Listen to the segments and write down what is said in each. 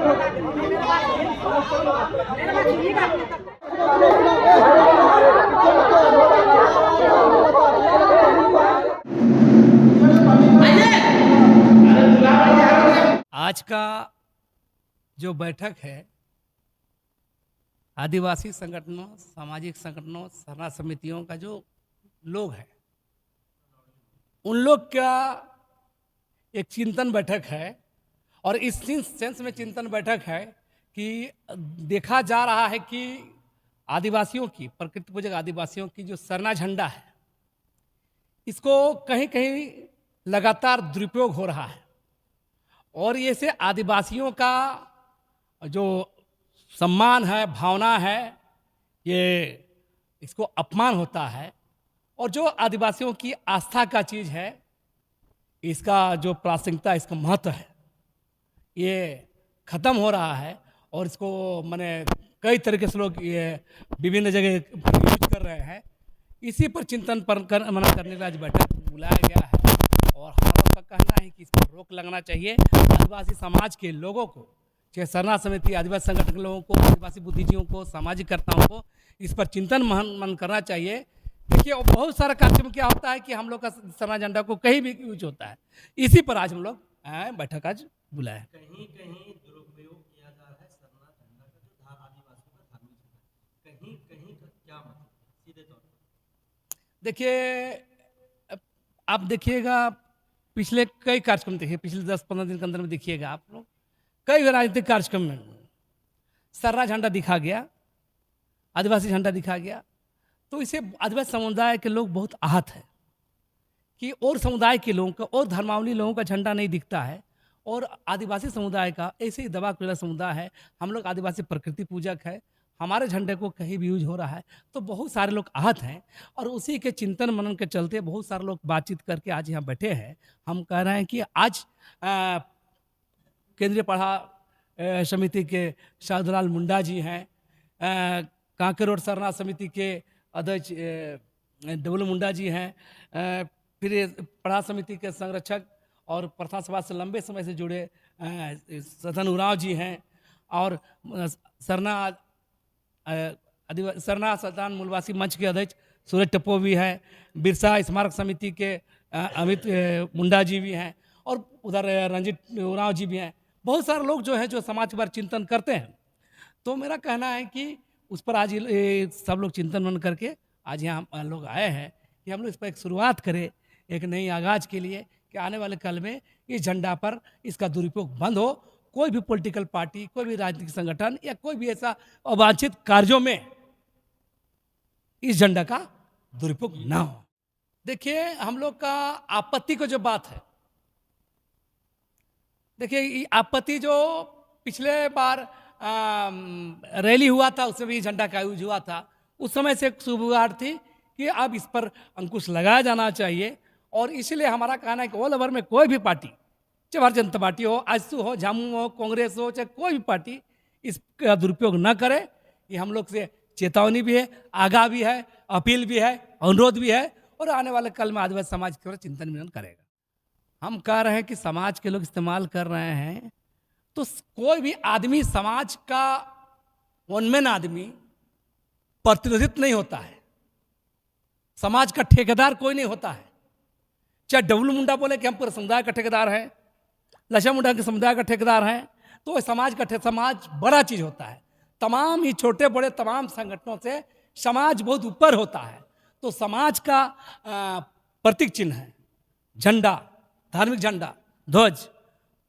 आज का जो बैठक है आदिवासी संगठनों, सामाजिक संगठनों, सरना समितियों का जो लोग हैं, उन लोग का एक चिंतन बैठक है। और इस सेंस में चिंतन बैठक है कि देखा जा रहा है कि आदिवासियों की, प्रकृति पूजक आदिवासियों की जो सरना झंडा है, इसको कहीं कहीं लगातार दुरुपयोग हो रहा है। और ये से आदिवासियों का जो सम्मान है, भावना है, ये इसको अपमान होता है। और जो आदिवासियों की आस्था का चीज़ है, इसका जो प्रासंगिकता, इसका महत्व है, ये ख़त्म हो रहा है। और इसको मैंने कई तरीके से लोग ये विभिन्न जगह यूज कर रहे हैं। इसी पर चिंतन करने के लिए आज बैठक बुलाया गया है। और हमारा का कहना है कि इस पर रोक लगना चाहिए। आदिवासी समाज के लोगों को, चाहे सरना समिति, आदिवासी संगठन के लोगों को, आदिवासी बुद्धिजीवियों को, सामाजिक कर्ताओं को इस पर चिंतन मन करना चाहिए। देखिए, बहुत सारा कार्यक्रम क्या होता है कि हम लोग का सरना झंडा को कहीं भी यूज होता है। इसी पर आज हम लोग बैठक आज बुलाए। कहीं कहीं दुरुपयोग किया जा रहा है सरना झंडा का, जो आदिवासियों का धार्मिक झंडा, कहीं कहीं का क्या मतलब सीधे तौर पर? देखिए, आप देखिएगा, पिछले कई कार्यक्रम देखिए, पिछले 10-15 दिन के अंदर में देखिएगा आप लोग, कई राजनीतिक कार्यक्रम में सरना झंडा दिखा गया, आदिवासी झंडा दिखा गया। तो इसे आदिवासी समुदाय के लोग बहुत आहत है कि और समुदाय के लोगों का, और धर्मावली लोगों का झंडा नहीं दिखता है, और आदिवासी समुदाय का ऐसे ही दबा पीड़ा समुदाय है। हम लोग आदिवासी प्रकृति पूजक है, हमारे झंडे को कहीं भी यूज हो रहा है, तो बहुत सारे लोग आहत हैं। और उसी के चिंतन मनन के चलते बहुत सारे लोग बातचीत करके आज यहाँ बैठे हैं। हम कह रहे हैं कि आज केंद्रीय पढ़ा समिति के शाहदलाल मुंडा जी हैं, कांकेर रोड सरना समिति के अध्यक्ष डबल मुंडा जी हैं, फिर पढ़ा समिति के संरक्षक और प्रथा सभा से लंबे समय से जुड़े सदन उराव जी हैं, और सरना सल्तान मूलवासी मंच के अध्यक्ष सूरज टप्पो भी हैं, बिरसा स्मारक समिति के अमित मुंडा जी भी हैं, और उधर रंजित उराव जी भी हैं। बहुत सारे लोग जो हैं जो समाज के बारे चिंतन करते हैं। तो मेरा कहना है कि उस पर आज सब लोग चिंतन मन करके आज यहाँ हम लोग आए हैं कि हम लोग इस पर एक शुरुआत करें, एक नई आगाज के लिए, कि आने वाले कल में इस झंडा पर इसका दुरुपयोग बंद हो। कोई भी पॉलिटिकल पार्टी, कोई भी राजनीतिक संगठन या कोई भी ऐसा अवांछित कार्यों में इस झंडा का दुरुपयोग ना हो। देखिए, हम लोग का आपत्ति को जो बात है, देखिए ये आपत्ति जो पिछले बार रैली हुआ था, उसमें भी झंडा का यूज हुआ था। उस समय से एक शुरुआत थी कि अब इस पर अंकुश लगाया जाना चाहिए। और इसलिए हमारा कहना है कि ऑल ओवर में कोई भी पार्टी, चाहे भारतीय जनता पार्टी हो, आजसू हो, झामू हो, कांग्रेस हो, चाहे कोई भी पार्टी इसका दुरुपयोग न करे। ये हम लोग से चेतावनी भी है, आगाह भी है, अपील भी है, अनुरोध भी है। और आने वाले कल में आदिवासी समाज के ऊपर चिंतन मनन करेगा। हम कह रहे हैं कि समाज के लोग इस्तेमाल कर रहे हैं, तो कोई भी आदमी, समाज का वनमैन आदमी प्रतिनिधित्व नहीं होता है, समाज का ठेकेदार कोई नहीं होता है। चाहे डब्लू मुंडा बोले कि हम पूरे समुदाय का ठेकेदार हैं, लशा मुंडा के समुदाय का ठेकेदार हैं, तो समाज बड़ा चीज होता है। तमाम ही छोटे बड़े तमाम संगठनों से समाज बहुत ऊपर होता है। तो समाज का प्रतीक चिन्ह है झंडा, धार्मिक झंडा, ध्वज,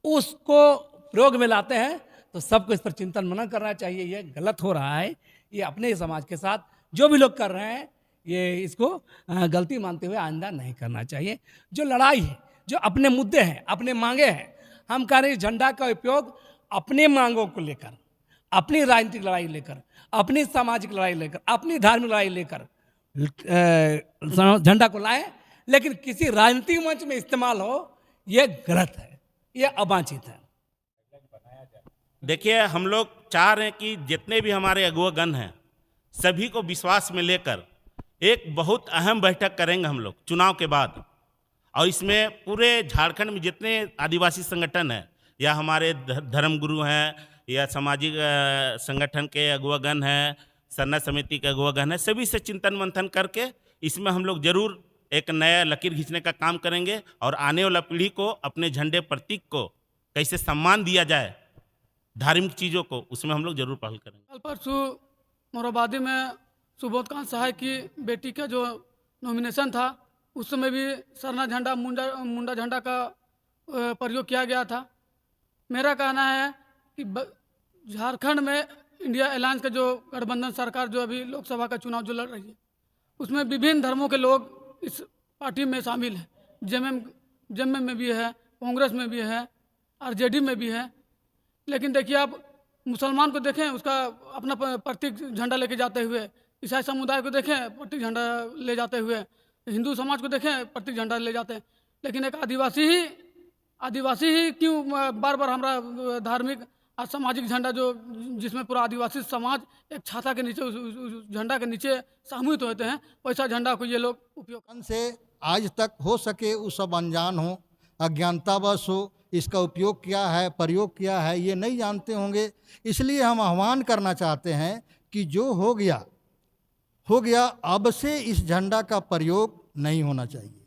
उसको प्रयोग में लाते हैं। तो सबको इस पर चिंतन मनन करना चाहिए। ये गलत हो रहा है, ये अपने समाज के साथ जो भी लोग कर रहे हैं, ये इसको गलती मानते हुए आइंदा नहीं करना चाहिए। जो लड़ाई है, जो अपने मुद्दे हैं, अपने मांगे हैं, हम कह रहे हैं झंडा का उपयोग अपने मांगों को लेकर, अपनी राजनीतिक लड़ाई लेकर, अपनी सामाजिक लड़ाई लेकर, अपनी धार्मिक लड़ाई लेकर झंडा को लाए, लेकिन किसी राजनीतिक मंच में इस्तेमाल हो, ये गलत है, ये अवांछित है। देखिए, हम लोग चाह रहे हैं कि जितने भी हमारे अगुवागण हैं, सभी को विश्वास में लेकर एक बहुत अहम बैठक करेंगे हम लोग चुनाव के बाद। और इसमें पूरे झारखंड में जितने आदिवासी संगठन हैं या हमारे धर्मगुरु हैं, या सामाजिक संगठन के अगुवागण हैं, सरना समिति के अगुवागण हैं, सभी से चिंतन मंथन करके इसमें हम लोग जरूर एक नया लकीर खींचने का काम करेंगे और आने वाला पीढ़ी को अपने झंडे प्रतीक को कैसे सम्मान दिया जाए, धार्मिक चीज़ों को, उसमें हम लोग जरूर पहल करेंगे। कल परसों मोराबादी में सुबोध कांत सहाय की बेटी का जो नॉमिनेशन था, उस समय भी सरना झंडा मुंडा झंडा का प्रयोग किया गया था। मेरा कहना है कि झारखंड में इंडिया अलायंस का जो गठबंधन सरकार जो अभी लोकसभा का चुनाव जो लड़ रही है, उसमें विभिन्न धर्मों के लोग इस पार्टी में शामिल हैं। जेएमएम में भी है, कांग्रेस में भी है, आरजेडी में भी है। लेकिन देखिए, आप मुसलमान को देखें, उसका अपना प्रतीक झंडा लेके जाते हुए, ईसाई समुदाय को देखें प्रतीक झंडा ले जाते हुए, हिंदू समाज को देखें प्रतीक झंडा ले जाते हैं। लेकिन एक आदिवासी ही क्यों बार बार हमारा धार्मिक और सामाजिक झंडा जो जिसमें पूरा आदिवासी समाज एक छाता के नीचे उस झंडा के नीचे सामूहिक होते हैं, वैसा झंडा को ये लोग उपयोग से आज तक हो सके वो सब अनजान हो, अज्ञानतावश हो, इसका उपयोग क्या है, प्रयोग क्या है, ये नहीं जानते होंगे। इसलिए हम आह्वान करना चाहते हैं कि जो हो गया, अब से इस झंडा का प्रयोग नहीं होना चाहिए।